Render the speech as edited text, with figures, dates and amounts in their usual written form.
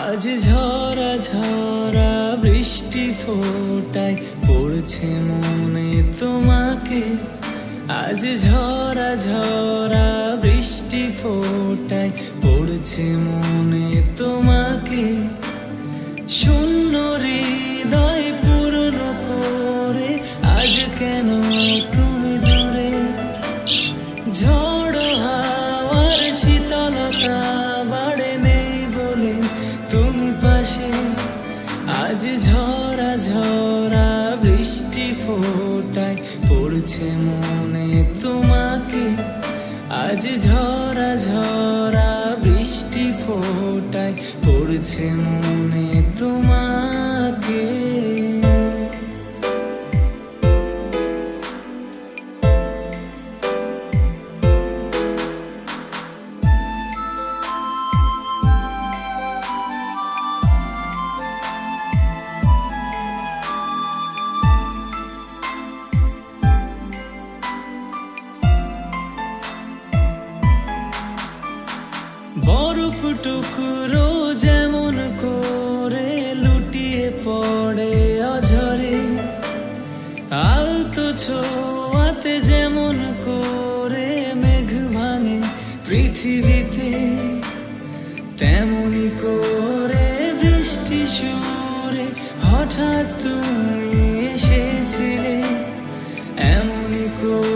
আজ ঝরা ঝরা বৃষ্টি ফোটায় পড়ছে মনে তোমাকে। আজ ঝরা ঝরা বৃষ্টি ফোটায় পড়ছে মনে তোমাকে। শূন্য হৃদয় পূর্ণ করে আজ কেন তুমি দূরে। ঝড় হাওয়ার শীতলতা বাড়ে নেই বলে তুমি পাশে। আজ ঝরা ঝরা বৃষ্টি ফোটায় পড়ছে মনে তোমাকে। আজ ঝরা ঝরা বৃষ্টি ফোটায় পড়ছে মনে তোমাকে। বরফ টুকরো যেমন করে লুটিয়ে পড়ে অঝরে, আলতো ছোঁয়াতে যেমন করে মেঘ ভাঙে পৃথিবীতে, তেমনি করে বৃষ্টি সুরে হঠাৎ তুমি এসেছিলে। এমনি করে